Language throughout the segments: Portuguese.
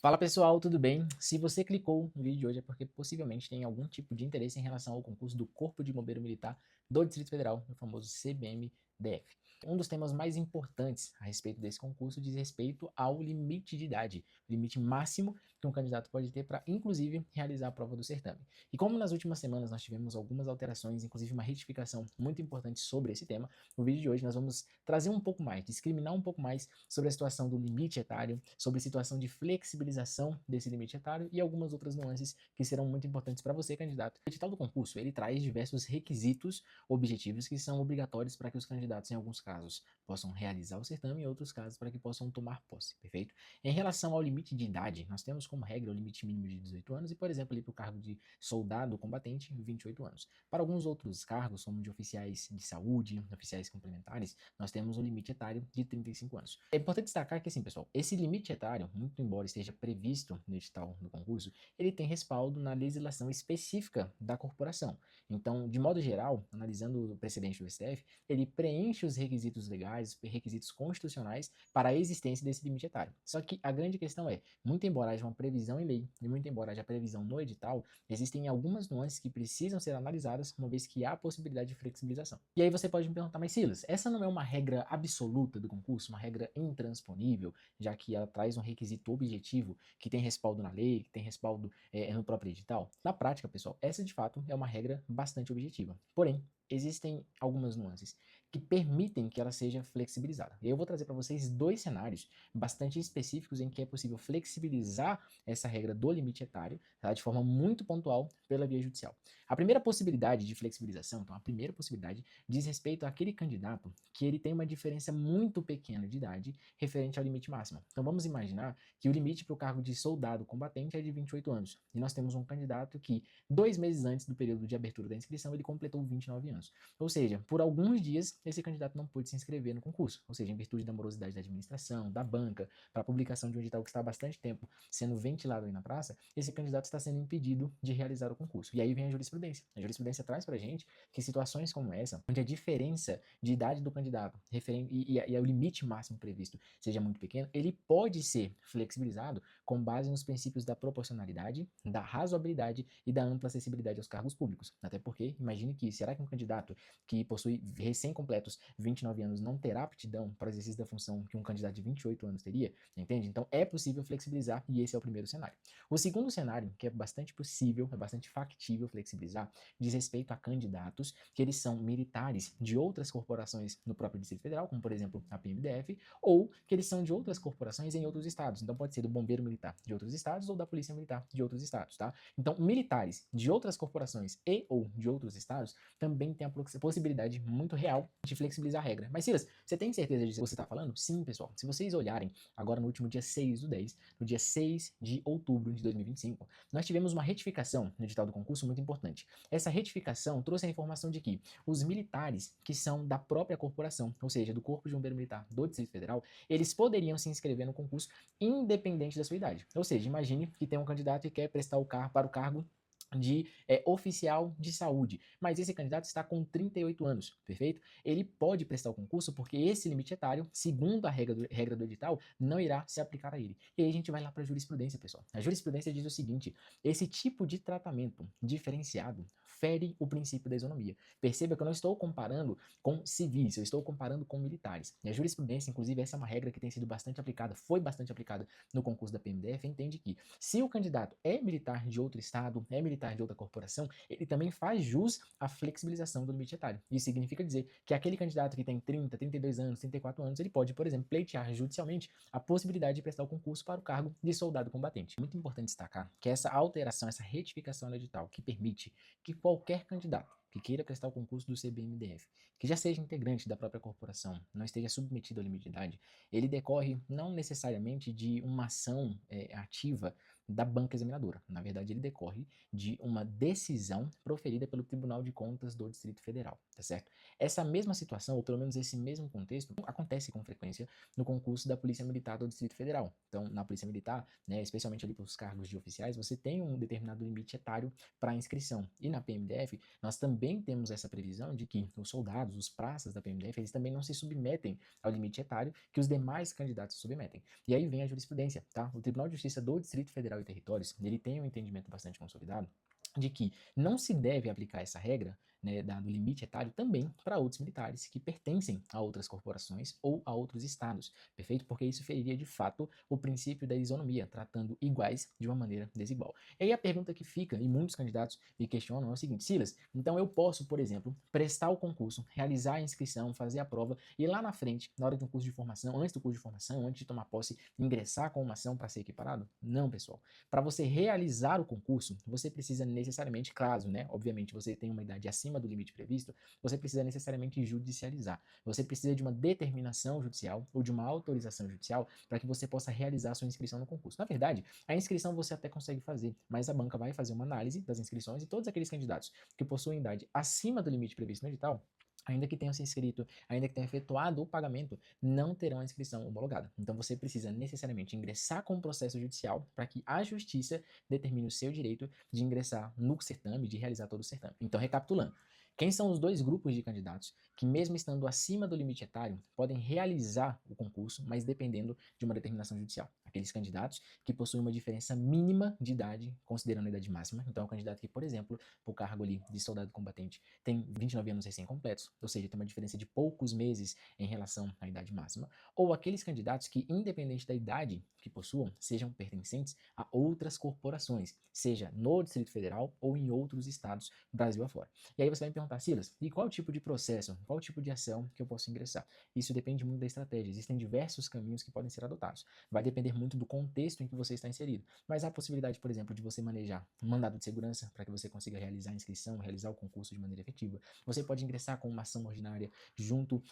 Fala pessoal, tudo bem? Se você clicou no vídeo de hoje é porque possivelmente tem algum tipo de interesse em relação ao concurso do Corpo de Bombeiro Militar do Distrito Federal, o famoso CBMDF. Um dos temas mais importantes a respeito desse concurso diz respeito ao limite de idade, o limite máximo que um candidato pode ter para, inclusive, realizar a prova do certame. E como nas últimas semanas nós tivemos algumas alterações, inclusive uma retificação muito importante sobre esse tema, no vídeo de hoje nós vamos trazer um pouco mais, discriminar um pouco mais sobre a situação do limite etário, sobre a situação de flexibilização desse limite etário e algumas outras nuances que serão muito importantes para você, candidato. O edital do concurso, ele traz diversos requisitos objetivos que são obrigatórios para que os candidatos, em alguns casos, possam realizar o certame e em outros casos para que possam tomar posse, perfeito? Em relação ao limite de idade, nós temos como regra o limite mínimo de 18 anos e, por exemplo, ali para o cargo de soldado combatente, 28 anos. Para alguns outros cargos, como de oficiais de saúde, oficiais complementares, nós temos um limite etário de 35 anos. É importante destacar que, assim, pessoal, esse limite etário, muito embora esteja previsto no edital do concurso, ele tem respaldo na legislação específica da corporação. Então, de modo geral, analisando o precedente do STF, ele preenche os requisitos legais, requisitos constitucionais para a existência desse limite etário. Só que a grande questão é, muito embora haja uma previsão em lei e muito embora haja previsão no edital, existem algumas nuances que precisam ser analisadas, uma vez que há a possibilidade de flexibilização. E aí você pode me perguntar, mas Silas, essa não é uma regra absoluta do concurso, uma regra intransponível, já que ela traz um requisito objetivo que tem respaldo na lei, que tem respaldo no próprio edital? Na prática, pessoal, essa de fato é uma regra bastante objetiva. Porém, existem algumas nuances que permitem que ela seja flexibilizada. E eu vou trazer para vocês dois cenários bastante específicos em que é possível flexibilizar essa regra do limite etário, tá, de forma muito pontual pela via judicial. A primeira possibilidade de flexibilização, então a primeira possibilidade, diz respeito àquele candidato que ele tem uma diferença muito pequena de idade referente ao limite máximo. Então vamos imaginar que o limite para o cargo de soldado combatente é de 28 anos. E nós temos um candidato que, 2 meses antes do período de abertura da inscrição, ele completou 29 anos. Ou seja, por alguns dias, esse candidato não pôde se inscrever no concurso. Ou seja, em virtude da morosidade da administração, da banca, para a publicação de um edital que está há bastante tempo sendo ventilado aí na praça, esse candidato está sendo impedido de realizar o concurso. E aí vem a jurisprudência. A jurisprudência traz para a gente que situações como essa, onde a diferença de idade do candidato e o limite máximo previsto seja muito pequeno, ele pode ser flexibilizado com base nos princípios da proporcionalidade, da razoabilidade e da ampla acessibilidade aos cargos públicos. Até porque, imagine que, será que um candidato que possui recém-completos 29 anos não terá aptidão para o exercício da função que um candidato de 28 anos teria? Entende? Então é possível flexibilizar e esse é o primeiro cenário. O segundo cenário, que é bastante possível, é bastante factível flexibilizar, diz respeito a candidatos que eles são militares de outras corporações no próprio Distrito Federal, como por exemplo a PMDF, ou que eles são de outras corporações em outros estados. Então pode ser do Bombeiro Militar de outros estados ou da Polícia Militar de outros estados, tá? Então militares de outras corporações e ou de outros estados também tem a possibilidade muito real de flexibilizar a regra. Mas Silas, você tem certeza disso que você está falando? Sim, pessoal. Se vocês olharem agora no último dia 6 do 10, no dia 6 de outubro de 2025, nós tivemos uma retificação no edital do concurso muito importante. Essa retificação trouxe a informação de que os militares que são da própria corporação, ou seja, do Corpo de Bombeiro Militar do Distrito Federal, eles poderiam se inscrever no concurso independente da sua idade. Ou seja, imagine que tem um candidato que quer prestar para o cargo de oficial de saúde, mas esse candidato está com 38 anos, perfeito? Ele pode prestar o concurso porque esse limite etário, segundo a regra do edital, não irá se aplicar a ele. E aí a gente vai lá para a jurisprudência, pessoal. A jurisprudência diz o seguinte: esse tipo de tratamento diferenciado fere o princípio da isonomia. Perceba que eu não estou comparando com civis, eu estou comparando com militares. E a jurisprudência, inclusive, essa é uma regra que tem sido bastante aplicada, foi bastante aplicada no concurso da PMDF, entende que se o candidato é militar de outro estado, é militar de outra corporação, ele também faz jus à flexibilização do limite etário. Isso significa dizer que aquele candidato que tem 30, 32 anos, 34 anos, ele pode, por exemplo, pleitear judicialmente a possibilidade de prestar o concurso para o cargo de soldado combatente. Muito importante destacar que essa alteração, essa retificação no edital, que permite que qualquer candidato que queira prestar o concurso do CBMDF, que já seja integrante da própria corporação, não esteja submetido ao limite de idade, ele decorre não necessariamente de uma ação ativa da banca examinadora. Na verdade, ele decorre de uma decisão proferida pelo Tribunal de Contas do Distrito Federal, tá certo? Essa mesma situação, ou pelo menos esse mesmo contexto, acontece com frequência no concurso da Polícia Militar do Distrito Federal. Então, na Polícia Militar, né, especialmente ali para os cargos de oficiais, você tem um determinado limite etário para inscrição. E na PMDF, nós também temos essa previsão de que os soldados, os praças da PMDF, eles também não se submetem ao limite etário que os demais candidatos se submetem. E aí vem a jurisprudência, tá? O Tribunal de Justiça do Distrito Federal e Territórios, ele tem um entendimento bastante consolidado de que não se deve aplicar essa regra, né, do limite etário também para outros militares que pertencem a outras corporações ou a outros estados, perfeito? Porque isso feriria de fato o princípio da isonomia, tratando iguais de uma maneira desigual. E aí a pergunta que fica, e muitos candidatos me questionam, é o seguinte: Silas, então eu posso, por exemplo, prestar o concurso, realizar a inscrição, fazer a prova e lá na frente, na hora do curso de formação, antes do curso de formação, antes de tomar posse, ingressar com uma ação para ser equiparado? Não, pessoal. Para você realizar o concurso, você precisa necessariamente, caso, né, obviamente você tenha uma idade acima do limite previsto, você precisa necessariamente judicializar. Você precisa de uma determinação judicial ou de uma autorização judicial para que você possa realizar a sua inscrição no concurso. Na verdade, a inscrição você até consegue fazer, mas a banca vai fazer uma análise das inscrições e todos aqueles candidatos que possuem idade acima do limite previsto no edital, ainda que tenham se inscrito, ainda que tenham efetuado o pagamento, não terão a inscrição homologada. Então você precisa necessariamente ingressar com o processo judicial para que a justiça determine o seu direito de ingressar no certame, de realizar todo o certame. Então, recapitulando, quem são os dois grupos de candidatos que, mesmo estando acima do limite etário, podem realizar o concurso, mas dependendo de uma determinação judicial? Aqueles candidatos que possuem uma diferença mínima de idade, considerando a idade máxima. Então, é um candidato que, por exemplo, para o cargo ali de soldado combatente, tem 29 anos recém-completos, ou seja, tem uma diferença de poucos meses em relação à idade máxima, ou aqueles candidatos que, independente da idade que possuam, sejam pertencentes a outras corporações, seja no Distrito Federal ou em outros estados, Brasil afora. E aí você vai me perguntar: Silas, e qual tipo de processo, qual tipo de ação que eu posso ingressar? Isso depende muito da estratégia, existem diversos caminhos que podem ser adotados, vai depender muito do contexto em que você está inserido, mas há a possibilidade, por exemplo, de você manejar um mandado de segurança para que você consiga realizar a inscrição, realizar o concurso de maneira efetiva. Você pode ingressar com uma ação ordinária junto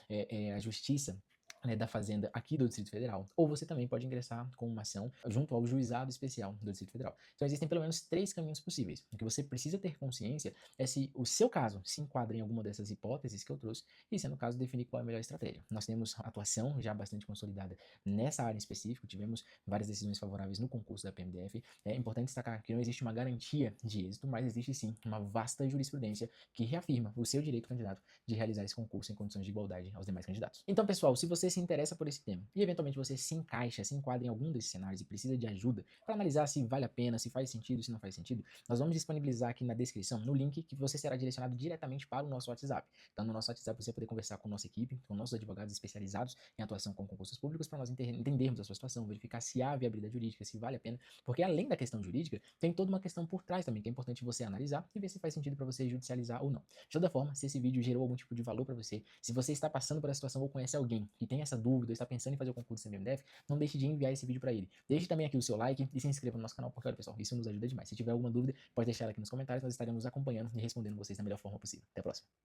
à Justiça, né, da Fazenda aqui do Distrito Federal, ou você também pode ingressar com uma ação junto ao Juizado Especial do Distrito Federal. Então existem pelo menos 3 caminhos possíveis. O que você precisa ter consciência é se o seu caso se enquadra em alguma dessas hipóteses que eu trouxe, e se no caso definir qual é a melhor estratégia. Nós temos atuação já bastante consolidada nessa área em específico, tivemos várias decisões favoráveis no concurso da PMDF. É importante destacar que não existe uma garantia de êxito, mas existe sim uma vasta jurisprudência que reafirma o seu direito, candidato, de realizar esse concurso em condições de igualdade aos demais candidatos. Então, pessoal, se você se interessa por esse tema e eventualmente você se encaixa, se enquadra em algum desses cenários e precisa de ajuda para analisar se vale a pena, se faz sentido, se não faz sentido, nós vamos disponibilizar aqui na descrição, no link, que você será direcionado diretamente para o nosso WhatsApp. Então, no nosso WhatsApp você vai poder conversar com nossa equipe, com nossos advogados especializados em atuação com concursos públicos, para nós entendermos a sua situação, verificar se há viabilidade jurídica, se vale a pena, porque além da questão jurídica, tem toda uma questão por trás também, que é importante você analisar e ver se faz sentido para você judicializar ou não. De toda forma, se esse vídeo gerou algum tipo de valor para você, se você está passando por essa situação ou conhece alguém que tem essa dúvida, ou está pensando em fazer o concurso do CMMDF, não deixe de enviar esse vídeo para ele. Deixe também aqui o seu like e se inscreva no nosso canal, porque olha, pessoal, isso nos ajuda demais. Se tiver alguma dúvida, pode deixar ela aqui nos comentários, nós estaremos acompanhando e respondendo vocês da melhor forma possível. Até a próxima.